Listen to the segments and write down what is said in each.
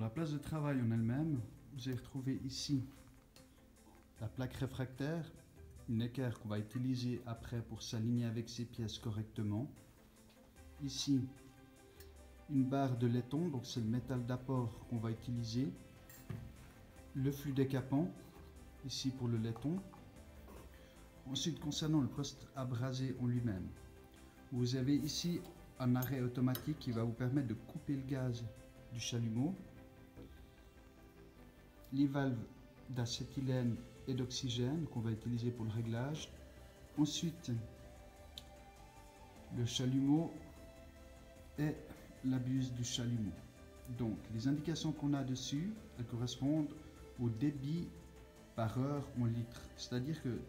la place de travail en elle-même, vous allez retrouver ici la plaque réfractaire, une équerre qu'on va utiliser après pour s'aligner avec ces pièces correctement. Ici, une barre de laiton, donc c'est le métal d'apport qu'on va utiliser. Le flux décapant, ici pour le laiton. Ensuite, concernant le poste à braser en lui-même, vous avez ici un arrêt automatique qui va vous permettre de couper le gaz du chalumeau. Les valves d'acétylène et d'oxygène qu'on va utiliser pour le réglage. Ensuite, le chalumeau et la buse du chalumeau. Donc, les indications qu'on a dessus, elles correspondent au débit par heure en litres. C'est-à-dire que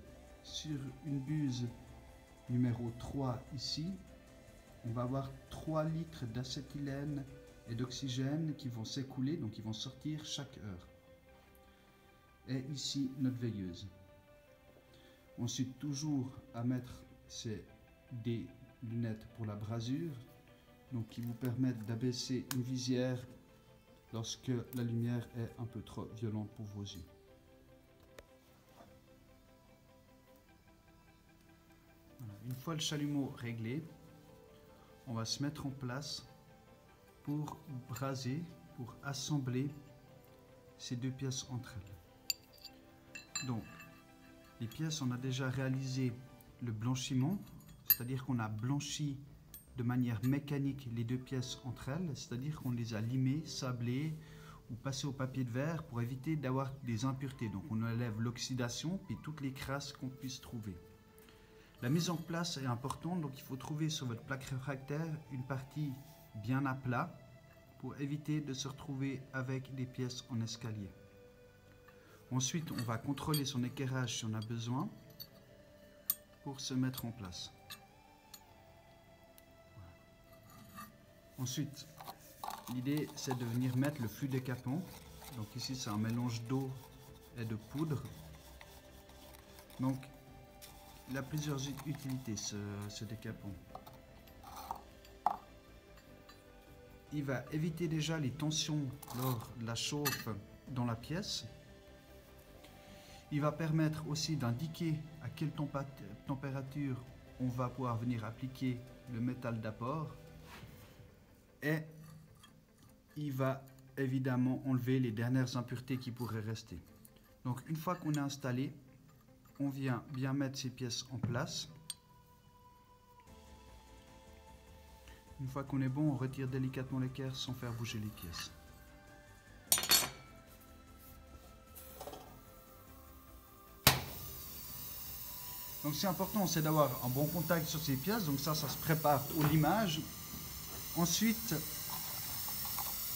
sur une buse numéro 3 ici, on va avoir 3 litres d'acétylène et d'oxygène qui vont s'écouler, donc qui vont sortir chaque heure. Et ici, notre veilleuse. Ensuite, toujours à mettre, c'est des lunettes pour la brasure, donc qui vous permettent d'abaisser une visière lorsque la lumière est un peu trop violente pour vos yeux. Voilà. Une fois le chalumeau réglé, on va se mettre en place pour braser, pour assembler ces deux pièces entre elles. Donc, les pièces, on a déjà réalisé le blanchiment, c'est-à-dire qu'on a blanchi de manière mécanique les deux pièces entre elles, c'est-à-dire qu'on les a limées, sablées ou passées au papier de verre pour éviter d'avoir des impuretés. Donc on enlève l'oxydation et toutes les crasses qu'on puisse trouver. La mise en place est importante, donc il faut trouver sur votre plaque réfractaire une partie bien à plat pour éviter de se retrouver avec des pièces en escalier. Ensuite, on va contrôler son équerrage si on a besoin pour se mettre en place. Ensuite, l'idée c'est de venir mettre le flux décapant. Donc ici c'est un mélange d'eau et de poudre. Donc il a plusieurs utilités ce décapant. Il va éviter déjà les tensions lors de la chauffe dans la pièce. Il va permettre aussi d'indiquer à quelle température on va pouvoir venir appliquer le métal d'apport. Et il va évidemment enlever les dernières impuretés qui pourraient rester. Donc une fois qu'on est installé, on vient bien mettre ces pièces en place. Une fois qu'on est bon, on retire délicatement l'équerre sans faire bouger les pièces. Donc c'est important, c'est d'avoir un bon contact sur ces pièces, donc ça se prépare au limage. Ensuite,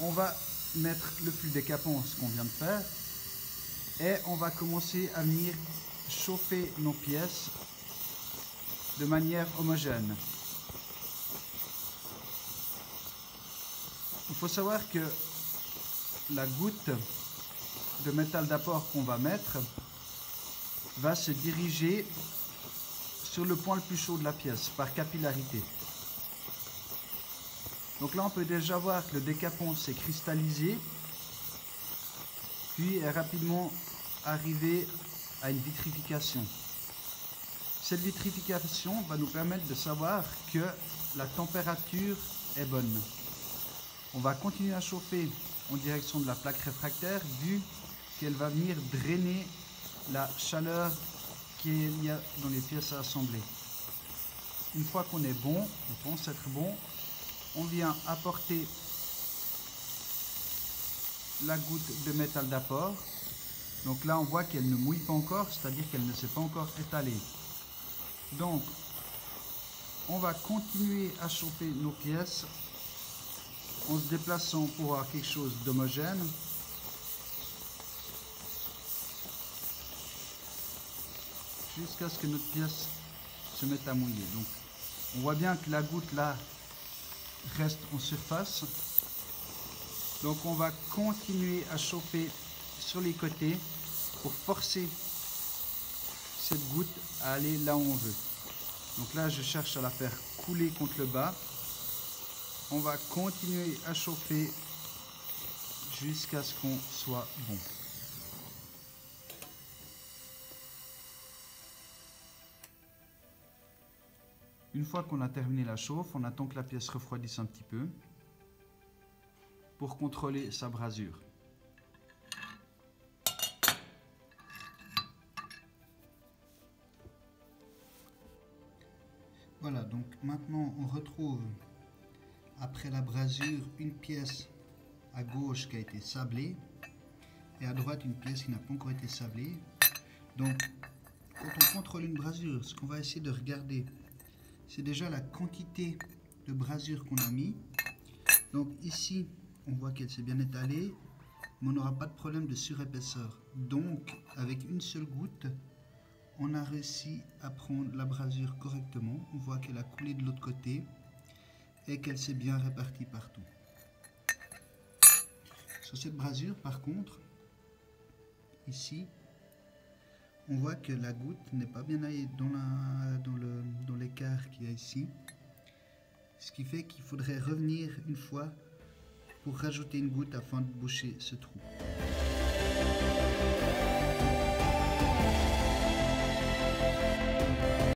on va mettre le flux décapant, ce qu'on vient de faire, et on va commencer à venir chauffer nos pièces de manière homogène. Il faut savoir que la goutte de métal d'apport qu'on va mettre va se diriger sur le point le plus chaud de la pièce par capillarité. Donc là on peut déjà voir que le décapant s'est cristallisé, puis est rapidement arrivé à une vitrification. Cette vitrification va nous permettre de savoir que la température est bonne. On va continuer à chauffer en direction de la plaque réfractaire vu qu'elle va venir drainer la chaleur qu'il y a dans les pièces à assembler. Une fois qu'on est bon, on pense être bon, on vient apporter la goutte de métal d'apport. Donc là on voit qu'elle ne mouille pas encore, c'est-à-dire qu'elle ne s'est pas encore étalée. Donc on va continuer à chauffer nos pièces en se déplaçant pour avoir quelque chose d'homogène. Jusqu'à ce que notre pièce se mette à mouiller. Donc on voit bien que la goutte là reste en surface. Donc on va continuer à chauffer sur les côtés pour forcer cette goutte à aller là où on veut. Donc là je cherche à la faire couler contre le bas. On va continuer à chauffer jusqu'à ce qu'on soit bon. Une fois qu'on a terminé la chauffe, on attend que la pièce refroidisse un petit peu pour contrôler sa brasure. Voilà, donc maintenant on retrouve après la brasure une pièce à gauche qui a été sablée et à droite une pièce qui n'a pas encore été sablée. Donc quand on contrôle une brasure, ce qu'on va essayer de regarder, c'est déjà la quantité de brasure qu'on a mis. Donc ici on voit qu'elle s'est bien étalée, mais on n'aura pas de problème de surépaisseur. Donc avec une seule goutte, on a réussi à prendre la brasure correctement. On voit qu'elle a coulé de l'autre côté et qu'elle s'est bien répartie partout. Sur cette brasure, par contre, ici, on voit que la goutte n'est pas bien allée dans l'écart qu'il y a ici. Ce qui fait qu'il faudrait revenir une fois pour rajouter une goutte afin de boucher ce trou.